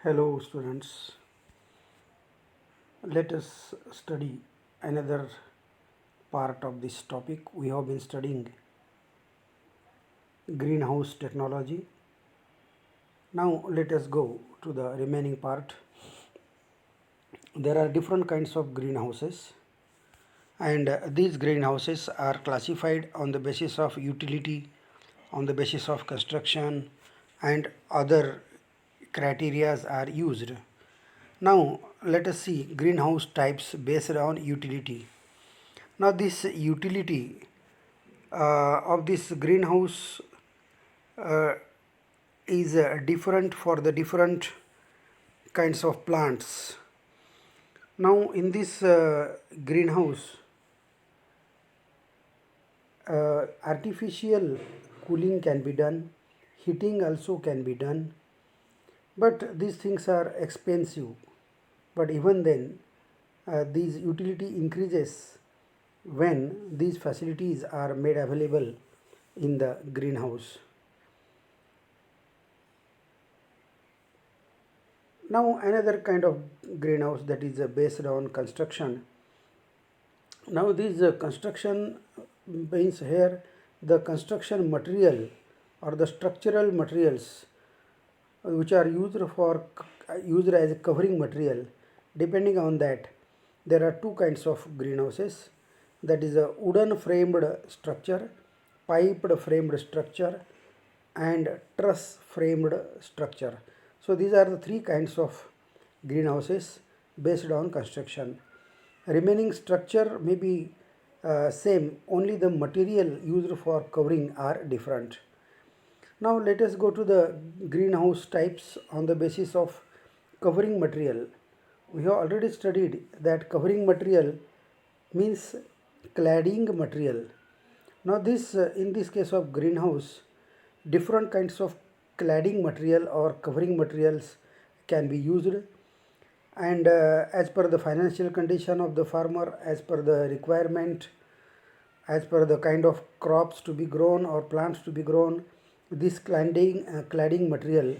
Hello, students. Let us study another part of this topic. We have been studying greenhouse technology. Now, let us go to the remaining part. There are different kinds of greenhouses, and these greenhouses are classified on the basis of utility, on the basis of construction, and other criterias are used. Now, let us see greenhouse types based on utility. Now, this utility of this greenhouse uh, is different for the different kinds of plants. Now, in this greenhouse, artificial cooling can be done, heating also can be done, but these things are expensive. But even then, these utility increases when these facilities are made available in the greenhouse. Now another kind of greenhouse that is based on construction. Now this construction means here the construction material or the structural materials which are used as a covering material. Depending on that, there are two kinds of greenhouses, that is a wooden framed structure, piped framed structure, and truss framed structure. So these are the three kinds of greenhouses based on construction. Remaining structure may be same, only the material used for covering are different. Now let us go to the greenhouse types on the basis of covering material. We have already studied that covering material means cladding material. Now this in this case of greenhouse, different kinds of cladding material or covering materials can be used, and as per the financial condition of the farmer, as per the requirement, as per the kind of crops to be grown or plants to be grown, this cladding material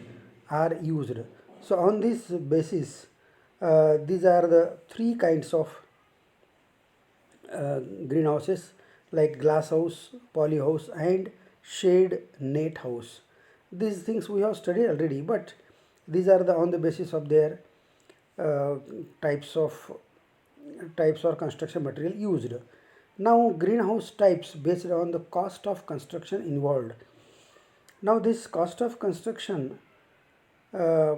are used. So on this basis, these are the three kinds of greenhouses, like glass house, poly house, and shade net house. These things we have studied already, but these are the on the basis of their uh, types of types or construction material used. Now greenhouse types based on the cost of construction involved. Now this cost of construction uh,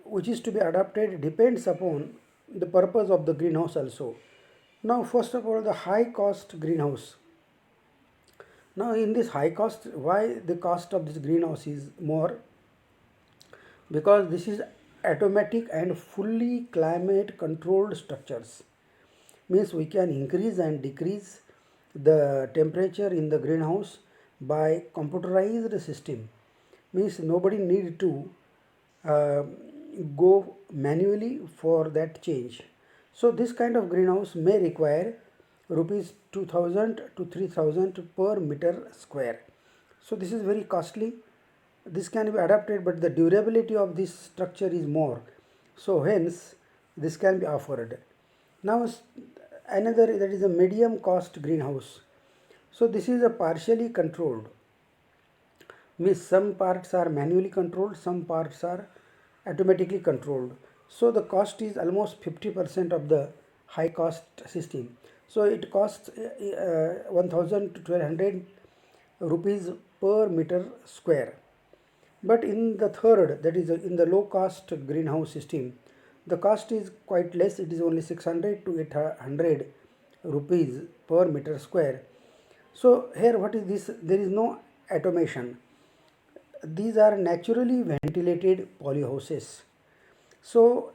which is to be adapted depends upon the purpose of the greenhouse also. Now first of all, the high cost greenhouse. Now in this high cost, why the cost of this greenhouse is more? Because this is automatic and fully climate controlled structures. Means we can increase and decrease the temperature in the greenhouse by computerized system. Means nobody need to uh, go manually for that change. So this kind of greenhouse may require rupees 2000 to 3000 per meter square. So this is very costly. This can be adapted, but the durability of this structure is more, so hence this can be offered. Now another, that is a medium cost greenhouse. So this is a partially controlled, means some parts are manually controlled, some parts are automatically controlled. So the cost is almost 50% of the high cost system. So it costs 1000 to 1200 rupees per meter square. But in the third, that is in the low cost greenhouse system, the cost is quite less. It is only 600 to 800 rupees per meter square. So here what is this? There is no automation. These are naturally ventilated polyhouses. So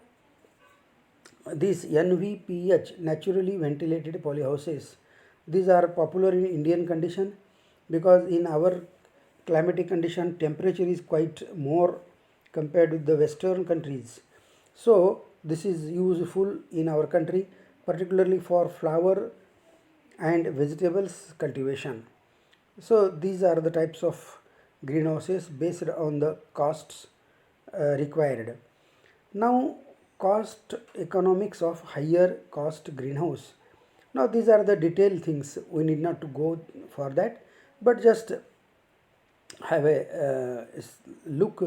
these NVPH, naturally ventilated polyhouses, these are popular in Indian condition, because in our climatic condition temperature is quite more compared with the western countries. So this is useful in our country, particularly for flower and vegetables cultivation. So these are the types of greenhouses based on the costs required. Now, cost economics of higher cost greenhouse. Now, these are the detailed things, we need not to go for that, but just have a look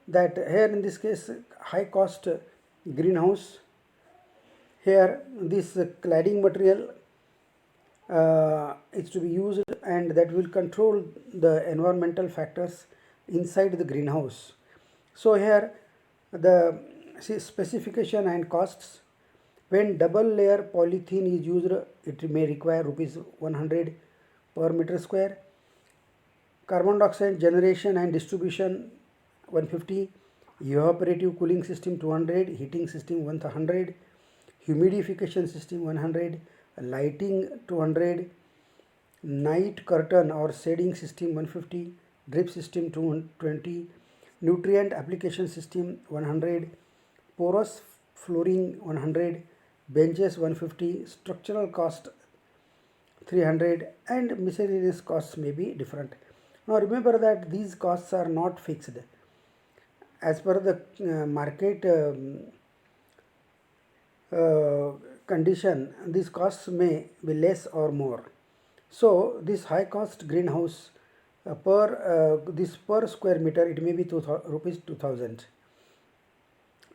that here in this case high cost greenhouse. Here this cladding material is to be used, and that will control the environmental factors inside the greenhouse. So here the specification and costs. When double layer polythene is used, it may require rupees 100 per meter square. Carbon dioxide generation and distribution 150, evaporative cooling system 200, heating system 100, humidification system 100, lighting 200, night curtain or shading system 150, drip system 220, nutrient application system 100, porous flooring 100, benches 150, structural cost 300, and miscellaneous costs may be different. Now remember that these costs are not fixed. As per the market condition, these costs may be less or more. So this high cost greenhouse per square meter, it may be rupees 2000.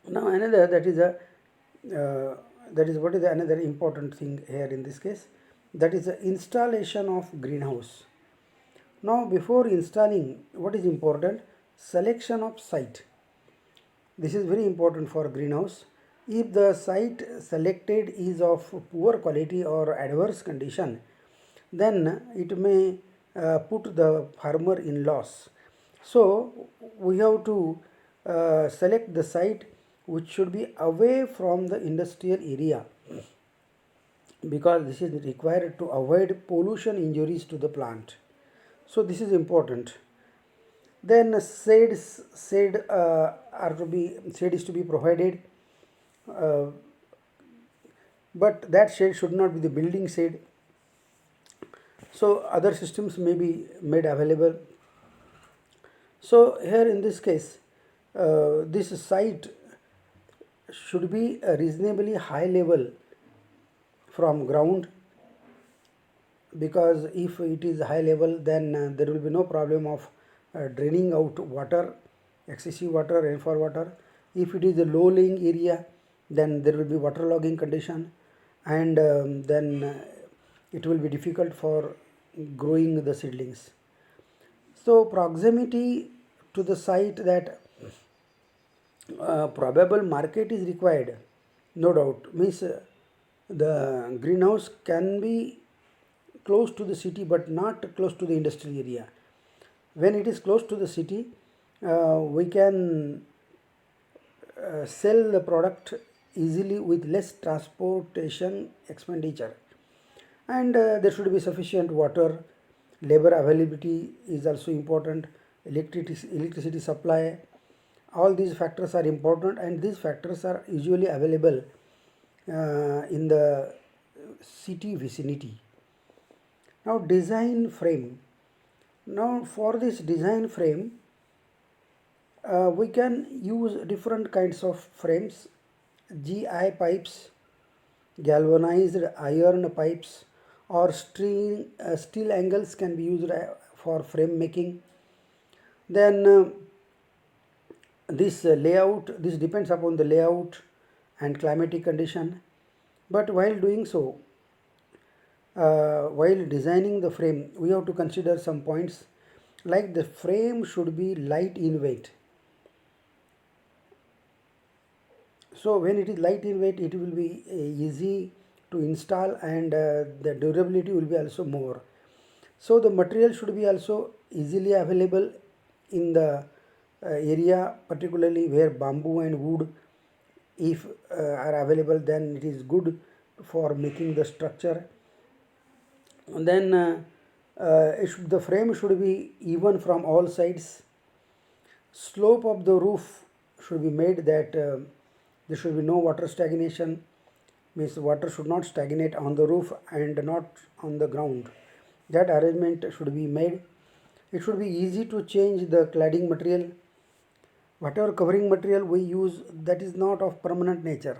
Now another, that is what is another important thing here in this case, that is the installation of greenhouse. Now before installing, what is important? Selection of site. This is very important for greenhouse. If the site selected is of poor quality or adverse condition, then it may put the farmer in loss. So we have to select the site which should be away from the industrial area, because this is required to avoid pollution injuries to the plant. So this is important. Then shade is to be provided, but that shade should not be the building shade. So other systems may be made available. So here in this case, this site should be a reasonably high level from ground, because if it is high level, then there will be no problem of draining out water, excessive water, rainfall water. If it is a low lying area, then there will be waterlogging condition, and then it will be difficult for growing the seedlings. So proximity to the site, that probable market is required, no doubt, means the greenhouse can be close to the city but not close to the industrial area. When it is close to the city, we can sell the product easily with less transportation expenditure, and there should be sufficient water. Labor availability is also important, electricity supply. All these factors are important, and these factors are usually available in the city vicinity. Now design frame. Now for this design frame, we can use different kinds of frames: GI pipes, galvanized iron pipes, or steel angles can be used for frame making. Then this depends upon the layout and climatic condition. But while doing so, while designing the frame, we have to consider some points, like the frame should be light in weight. So when it is light in weight, it will be easy to install, and the durability will be also more. So the material should be also easily available in the area, particularly where bamboo and wood, if are available, then it is good for making the structure. And then the frame should be even from all sides. Slope of the roof should be made that there should be no water stagnation, means water should not stagnate on the roof and not on the ground. That arrangement should be made. It should be easy to change the cladding material. Whatever covering material we use, that is not of permanent nature,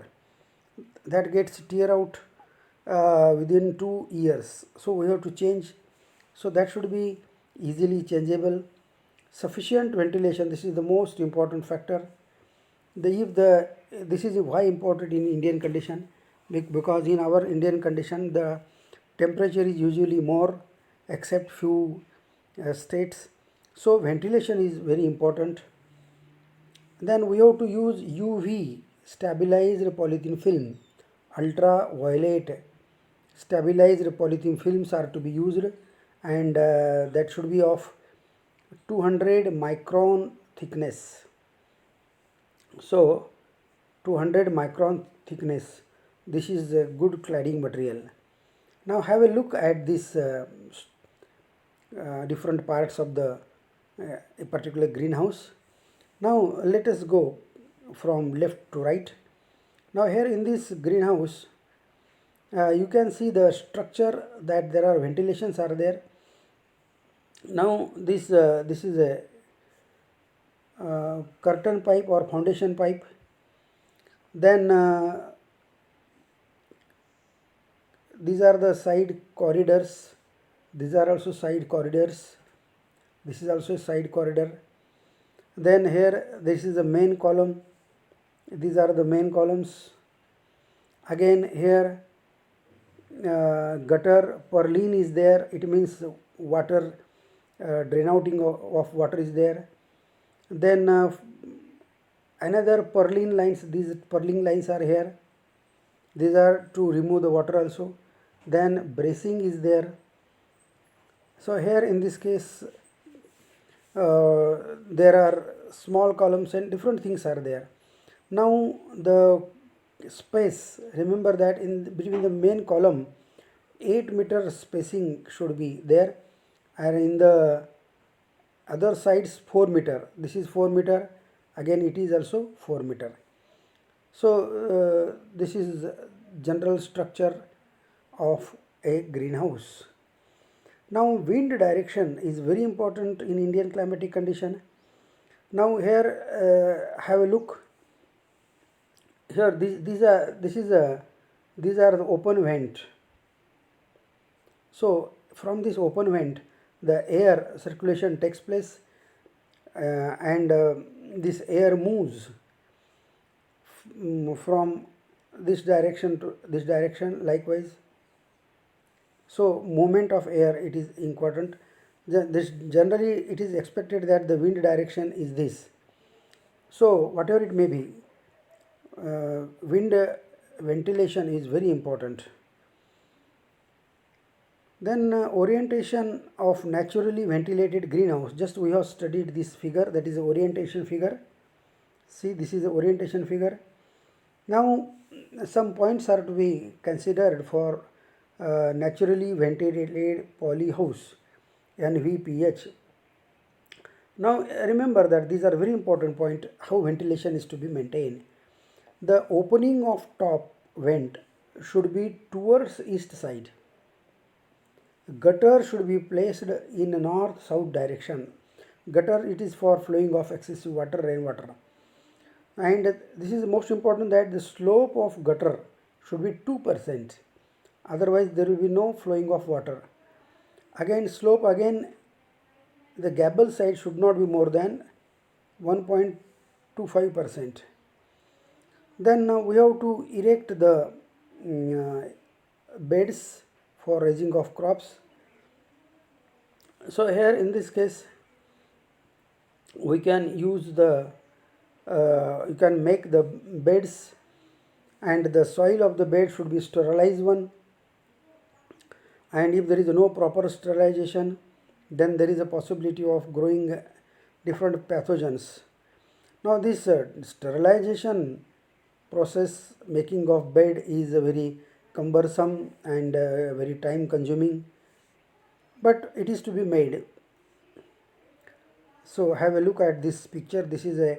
that gets tear out within 2 years, so we have to change. So that should be easily changeable. Sufficient ventilation, this is the most important factor. The this is why important in Indian condition, because in our Indian condition the temperature is usually more, except few states. So ventilation is very important. Then we have to use UV stabilized polythene film. Ultraviolet stabilized polythene films are to be used, and that should be of 200 micron thickness. So 200 micron thickness, this is a good cladding material. Now have a look at this different parts of the a particular greenhouse. Now let us go from left to right. Now here in this greenhouse, you can see the structure, that there are ventilations are there. Now this is a curtain pipe or foundation pipe. Then these are the side corridors. These are also side corridors. This is also a side corridor. Then here this is the main column. These are the main columns. Again here gutter purlin is there. It means water drain outing of water is there. Then another purlin lines. These purlin lines are here. These are to remove the water also. Then bracing is there. So here in this case there are small columns and different things are there. Now the space, remember that in between the main column 8-meter spacing should be there, and in the other sides 4-meter. This is 4-meter, again it is also 4-meter. So this is general structure of a greenhouse. Now wind direction is very important in Indian climatic condition. Now here have a look. Here these are the open vent. So from this open vent the air circulation takes place, and this air moves from this direction to this direction likewise. So movement of air, it is important. This generally it is expected that the wind direction is this. So whatever it may be, wind ventilation is very important. Then orientation of naturally ventilated greenhouse. Just we have studied this figure, that is the orientation figure. See, this is the orientation figure. Now some points are to be considered for naturally ventilated polyhouse, NVPH. Now remember that these are very important point, how ventilation is to be maintained. The opening of top vent should be towards east side. Gutter should be placed in north-south direction. Gutter, it is for flowing of excessive water, rainwater. And this is most important, that the slope of gutter should be 2%. Otherwise there will be no flowing of water. Again slope, again the gable side should not be more than 1.25%. Then we have to erect the beds for raising of crops. So here in this case we can use the you can make the beds, and the soil of the bed should be sterilized one, and if there is no proper sterilization, then there is a possibility of growing different pathogens. Now this sterilization process, making of bed, is very cumbersome and very time consuming, but it is to be made. So have a look at this picture. This is a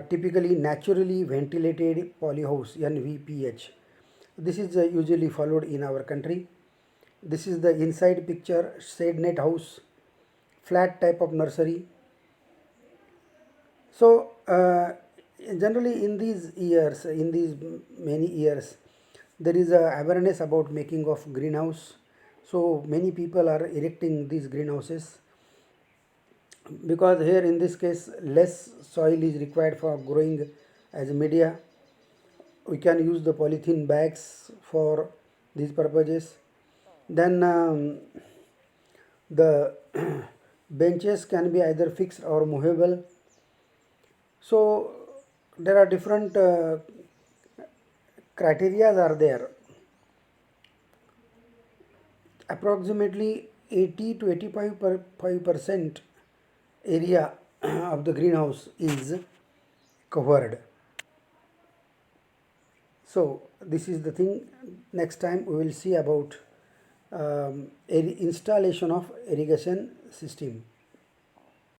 typically naturally ventilated polyhouse, NVPH. This is usually followed in our country. This is the inside picture, shade net house, flat type of nursery. So generally in these years, in these many years, there is a awareness about making of greenhouse. So many people are erecting these greenhouses because here in this case less soil is required for growing as media. We can use the polythene bags for these purposes. Then the benches can be either fixed or movable. So there are different criteria are there. Approximately 80 to 85% area of the greenhouse is covered. So this is the thing. Next time we will see about installation of irrigation system.